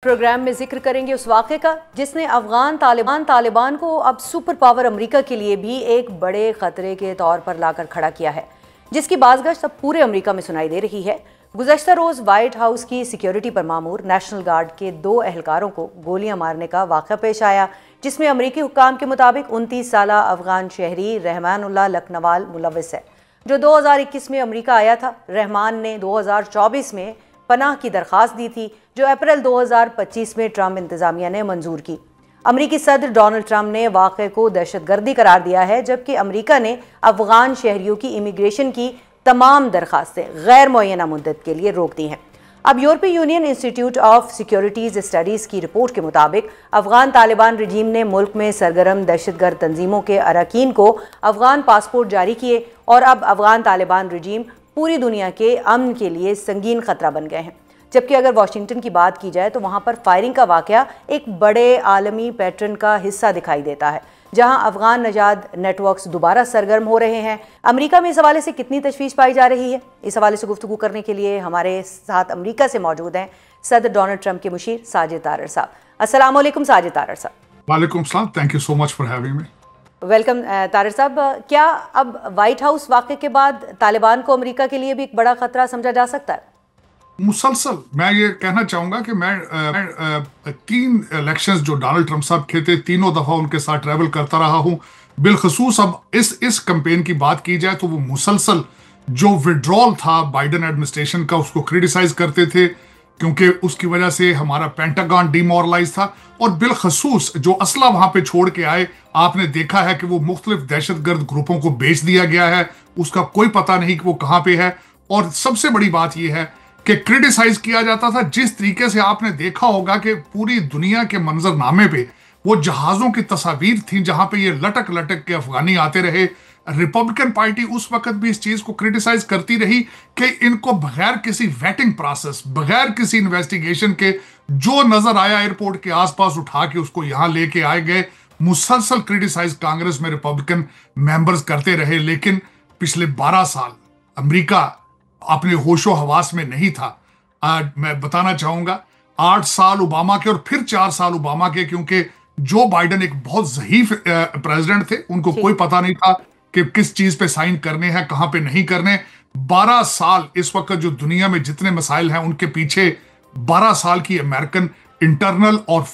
Programme में जिक्र करेंगे उस वाक़े का जिसने अफगान तालिबान को अब सुपर पावर अमेरिका के लिए भी एक बड़े ख़तरे के तौर पर लाकर खड़ा किया है, जिसकी बाज़गश्त अब पूरे अमेरिका में सुनाई दे रही है। गुज़श्ता रोज़ वाइट हाउस की सिक्योरिटी पर मामूर नेशनल गार्ड के 2 एहलकारों को गोलियां मारने का वाक़ा पेश आया, जिसमें अमरीकी हुक्काम के मुताबिक 29 साला अफगान शहरी रहमानुल्लाह लखनवाल मुलव्विस है, जो 2021 में अमरीका आया था। रहमान ने 2024 में पनाह की दरख्वास्त दी थी, जो अप्रैल 2025 में ट्रंप इंतजामिया ने मंजूर की। अमरीकी सदर डोनाल्ड ट्रंप ने वाक़े को दहशतगर्दी करार दिया है, जबकि अमरीका ने अफगान शहरियों की इमिग्रेशन की तमाम दरख्वास्तें गैर मुअय्यना मुद्दत के लिए रोक दी हैं। अब यूरोपीय union institute of securities studies की रिपोर्ट के मुताबिक अफगान तालिबान रजीम ने मुल्क में सरगर्म दहशतगर्द तंजीमों के अरकान को अफगान पासपोर्ट जारी किए और अब अफगान तालिबान रजीम पूरी दुनिया के अमन के लिए संगीन खतरा बन गए हैं। जबकि अगर वाशिंगटन की बात की जाए तो वहाँ पर फायरिंग का वाक़या एक बड़े आलमी पैटर्न का हिस्सा दिखाई देता है, जहाँ अफगान नजाद नेटवर्क्स दोबारा सरगर्म हो रहे हैं। अमेरिका में इस हवाले से कितनी तशवीश पाई जा रही है, इस हवाले से गुफ्तगू करने के लिए हमारे साथ अमेरिका से मौजूद हैं सदर डोनाल्ड ट्रंप के मुशीर साजिद तारर साहब। अस्सलाम वालेकुम साजिद तारर साहब। वालेकुम सलाम, thank you so much for having me. Welcome Tarar साहब। क्या अब वाइट हाउस वाक़े के बाद तालिबान को अमेरिका के लिए भी एक बड़ा खतरा समझा जा सकता है? मुसलसल मैं ये कहना चाहूंगा कि मैं 3 इलेक्शंस जो डोनाल्ड ट्रंप साहब के थे, तीनों दफा उनके साथ ट्रैवल करता रहा हूं। बिलखसूस अब इस कैंपेन की बात की जाए तो वो मुसलसल जो विड्रॉल था बाइडेन एडमिनिस्ट्रेशन का, उसको क्रिटिसाइज करते थे क्योंकि उसकी वजह से हमारा पेंटागन डिमोरलाइज था। और बिलखसूस जो असला वहां पे छोड़ के आए, आपने देखा है कि वो मुख्तलिफ दहशतगर्द ग्रुपों को बेच दिया गया है, उसका कोई पता नहीं कि वो कहां पे है। और सबसे बड़ी बात यह है कि क्रिटिसाइज किया जाता था जिस तरीके से आपने देखा होगा कि पूरी दुनिया के मंजरनामे पे वो जहाजों की तस्वीर थी जहां पे ये लटक लटक के अफगानी आते रहे। रिपब्लिकन पार्टी उस वक्त भी इस चीज को क्रिटिसाइज करती रही कि इनको बगैर किसी वेटिंग प्रोसेस, बगैर किसी इन्वेस्टिगेशन के जो नजर आया एयरपोर्ट के आसपास उठा के उसको यहां लेके आए गए। मुसलसल क्रिटिसाइज कांग्रेस में रिपब्लिकन मेंबर्स करते रहे, लेकिन पिछले 12 साल अमेरिका अपने होशो हवास में नहीं था। मैं बताना चाहूंगा 8 साल ओबामा के और फिर 4 साल ओबामा के, क्योंकि जो बाइडेन एक बहुत ज़ईफ प्रेसिडेंट थे, उनको कोई पता नहीं था कि किस चीज पे साइन करने हैं, कहां पे नहीं करने। 12 साल इस वक्त जो दुनिया में जितने मसाइल हैं उनके पीछे 12 साल की अमेरिकन इंटरनल और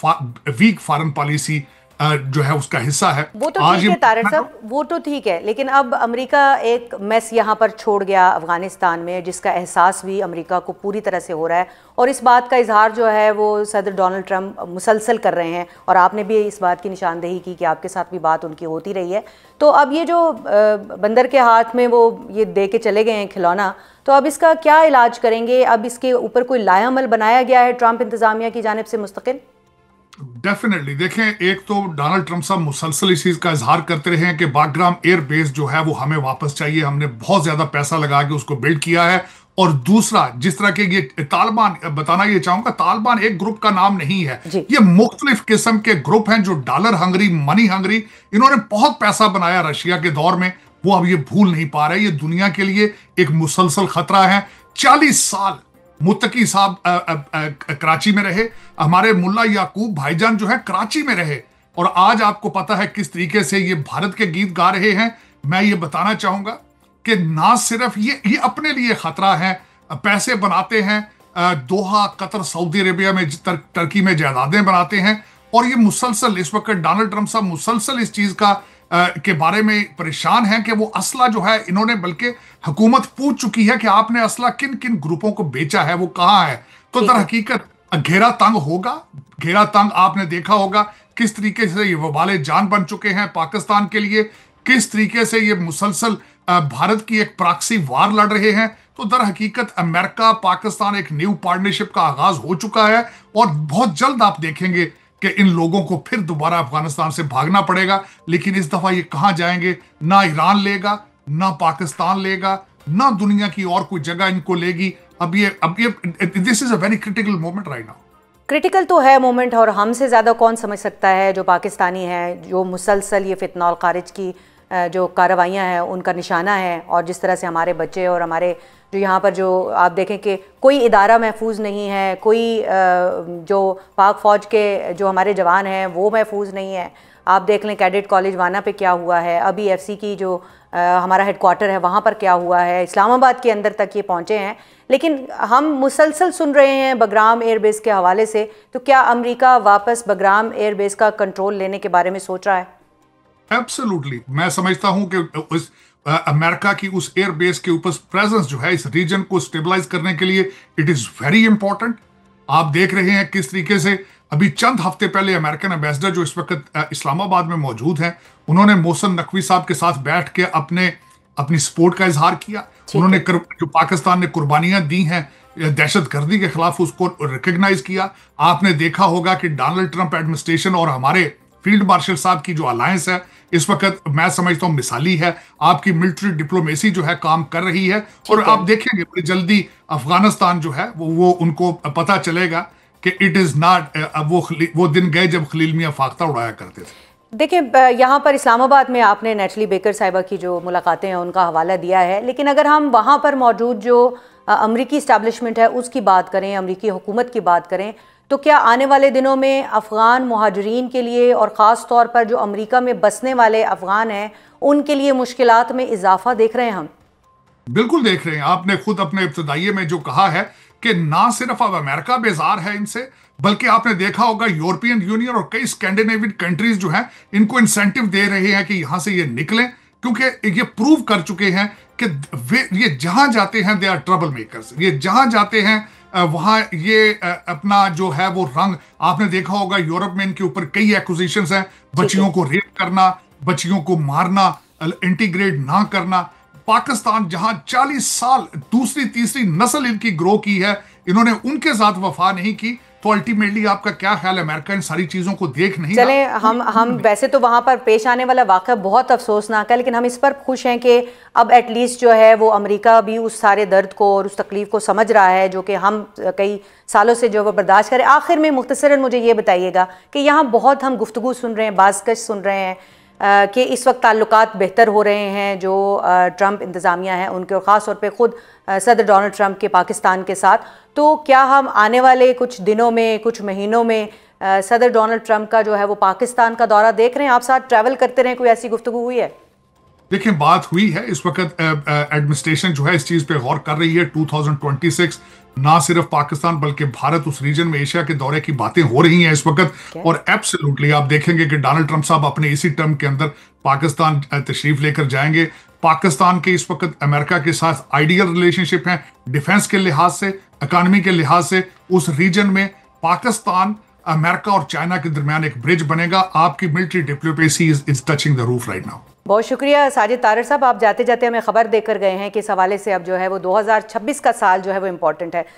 वीक फॉरेन पॉलिसी जो है उसका हिस्सा है। वो तो ठीक है तारर साहब, वो तो ठीक है, लेकिन अब अमेरिका एक मेस यहाँ पर छोड़ गया अफगानिस्तान में, जिसका एहसास भी अमेरिका को पूरी तरह से हो रहा है। और इस बात का इजहार जो है वो सदर डोनाल्ड ट्रंप मुसलसल कर रहे हैं, और आपने भी इस बात की निशानदेही की कि आपके साथ भी बात उनकी होती रही है। तो अब ये जो बंदर के हाथ में वो ये दे के चले गए हैं खिलौना, तो अब इसका क्या इलाज करेंगे? अब इसके ऊपर कोई लायामल बनाया गया है ट्रंप इंतजामिया की जानिब से मुस्तकिल? डेफिनेटली देखें, एक तो डोनाल्ड ट्रंप साहब मुसलसल इस चीज का इजहार करते रहे हैं कि बाग्राम एयर बेस जो है वो हमें वापस चाहिए, हमने बहुत ज्यादा पैसा लगा के उसको बिल्ड किया है। और दूसरा, जिस तरह के ये तालिबान, बताना ये चाहूंगा, तालिबान एक ग्रुप का नाम नहीं है, ये मुख्तलिफ किस्म के ग्रुप हैं जो डॉलर हंगरी, मनी हंगरी, इन्होंने बहुत पैसा बनाया रशिया के दौर में, वो अब ये भूल नहीं पा रहे। ये दुनिया के लिए एक मुसलसल खतरा है। 40 साल मुत्तकी साहब कराची में रहे, हमारे मुल्ला याकूब भाईजान जो है कराची में रहे, और आज आपको पता है किस तरीके से ये भारत के गीत गा रहे हैं। मैं ये बताना चाहूंगा कि ना सिर्फ ये अपने लिए खतरा है, पैसे बनाते हैं, दोहा, कतर, सऊदी अरेबिया में, टर्की में जायदादें बनाते हैं, और ये मुसलसल इस वक्त डोनाल्ड ट्रंप साहब मुसलसल इस चीज का के बारे में परेशान हैं कि वो असला जो है, इन्होंने बल्कि हुकूमत पूछ चुकी है कि आपने असला किन किन ग्रुपों को बेचा है, वो कहाँ है। तो दर हकीकत घेरा तंग होगा। घेरा तंग आपने देखा होगा किस तरीके से ये वबाले जान बन चुके हैं पाकिस्तान के लिए, किस तरीके से ये मुसलसल भारत की एक प्रॉक्सी वार लड़ रहे हैं। तो दर हकीकत अमेरिका पाकिस्तान एक न्यू पार्टनरशिप का आगाज हो चुका है, और बहुत जल्द आप देखेंगे कि इन लोगों को फिर दोबारा अफगानिस्तान से भागना पड़ेगा। लेकिन इस दफा ये कहां जाएंगे? ना ईरान लेगा, ना पाकिस्तान लेगा, ना दुनिया की और कोई जगह इनको लेगी। अब ये this is a very critical moment right now. Critical तो है मोमेंट, और हमसे ज़्यादा कौन समझ सकता है जो पाकिस्तानी है, जो मुसलसल ये फितनौल खारिज की जो कार्रवाइयाँ हैं उनका निशाना है, और जिस तरह से हमारे बच्चे और हमारे जो यहाँ पर जो आप देखें कि कोई इदारा महफूज नहीं है, कोई जो पाक फ़ौज के जो हमारे जवान हैं वो महफूज नहीं है। आप देख लें कैडेट कॉलेज वाना पे क्या हुआ है, अभी एफसी की जो हमारा हेडक्वार्टर है वहाँ पर क्या हुआ है, इस्लामाबाद के अंदर तक ये पहुँचे हैं। लेकिन हम मुसलसल सुन रहे हैं बगराम एयरबेस के हवाले से, तो क्या अमेरिका वापस बगराम एयरबेस का कंट्रोल लेने के बारे में सोच रहा है? एब्सोल्युटली, मैं समझता हूं कि उस अमेरिका की उस एयरबेस के ऊपर प्रेजेंस जो है इस रीजन को स्टेबलाइज करने के लिए इट इज वेरी इंपॉर्टेंट। आप देख रहे हैं किस तरीके से अभी चंद हफ्ते पहले अमेरिकन एम्बेसडर जो इस वक्त इस्लामाबाद में मौजूद हैं, उन्होंने मोहसिन नकवी साहब के साथ बैठ के अपनी सपोर्ट का इजहार किया। उन्होंने जो पाकिस्तान ने कुर्बानियां दी हैं दहशत गर्दी के खिलाफ उसको रिकग्नाइज किया। आपने देखा होगा कि डोनाल्ड ट्रंप एडमिनिस्ट्रेशन और हमारे फील्ड मार्शल साहब की जो अलायंस है इस वक्त मैं समझता हूं मिसाली है। आपकी मिलिट्री डिप्लोमेसी जो है काम कर रही है, और आप देखेंगे बड़ी जल्दी अफगानिस्तान जो है वो उनको पता चलेगा कि इट इज नॉट वो दिन गए जब खलील मियां फाख्ता उड़ाया करते थे। देखिए, यहाँ पर इस्लामाबाद में आपने नेटली बेकर साहिबा की जो मुलाकातें हैं उनका हवाला दिया है, लेकिन अगर हम वहाँ पर मौजूद जो अमरीकी इस्टेब्लिशमेंट है उसकी बात करें, अमरीकी हुकूमत की बात करें, तो क्या आने वाले दिनों में अफ़गान मुहाजिरीन के लिए और ख़ास तौर पर जो अमेरिका में बसने वाले अफ़गान हैं उनके लिए मुश्किलात में इजाफा देख रहे हैं हम? बिल्कुल देख रहे हैं। आपने खुद अपने इब्तदाइये में जो कहा है कि ना सिर्फ अब अमेरिका बेजार है इनसे, बल्कि आपने देखा होगा यूरोपियन यूनियन और कई स्कैंडिनेवियन कंट्रीज जो हैं इनको इंसेंटिव दे रहे हैं कि यहां से ये निकलें, क्योंकि ये प्रूव कर चुके हैं कि ये जहां जाते हैं दे आर ट्रबल मेकर्स। ये जहां जाते हैं वहां ये अपना जो है वो रंग, आपने देखा होगा यूरोप में इनके ऊपर कई एक्विजिशंस हैं, बच्चियों को रेप करना, बच्चियों को मारना, इंटीग्रेट ना करना। पाकिस्तान जहां 40 साल दूसरी तीसरी नस्ल इनकी ग्रो की है, इन्होंने उनके साथ वफा नहीं की, तो अल्टीमेटली आपका क्या ख्याल है अमेरिका इन सारी चीजों को देख नहीं चले हम वैसे तो वहां पर पेश आने वाला वाक़या बहुत अफसोसनाक है, लेकिन हम इस पर खुश हैं कि अब एटलीस्ट जो है वो अमेरिका भी उस सारे दर्द को और उस तकलीफ को समझ रहा है जो कि हम कई सालों से जो वो बर्दाश्त करें। आखिर में मुख्तसरन मुझे ये बताइएगा कि यहाँ बहुत हम गुफ्तगू सुन रहे हैं, बाज़कश सुन रहे हैं कि इस वक्त ताल्लुकात बेहतर हो रहे हैं जो ट्रंप इंतज़ामिया है उनके, और ख़ास तौर पे ख़ुद सदर डोनाल्ड ट्रंप के पाकिस्तान के साथ। तो क्या हम आने वाले कुछ दिनों में, कुछ महीनों में सदर डोनाल्ड ट्रंप का जो है वो पाकिस्तान का दौरा देख रहे हैं? आप साथ ट्रैवल करते रहे, कोई ऐसी गुफ्तगू हुई है? देखिए, बात हुई है, इस वक्त एडमिनिस्ट्रेशन जो है इस चीज पे गौर कर रही है। 2026 ना सिर्फ पाकिस्तान बल्कि भारत उस रीजन में एशिया के दौरे की बातें हो रही हैं इस वक्त। और एब्सोल्युटली आप देखेंगे कि डोनाल्ड ट्रंप साहब अपने इसी टर्म के अंदर पाकिस्तान तशरीफ लेकर जाएंगे। पाकिस्तान के इस वक्त अमेरिका के साथ आइडियल रिलेशनशिप है, डिफेंस के लिहाज से, इकोनॉमी के लिहाज से। उस रीजन में पाकिस्तान, अमेरिका और चाइना के दरमियान एक ब्रिज बनेगा। आपकी military diplomacy is touching the roof right now. बहुत शुक्रिया साजिद तारर साहब, आप जाते जाते हमें खबर देकर गए हैं कि इस हवाले से अब जो है वो 2026 का साल जो है वो इम्पोर्टेंट है।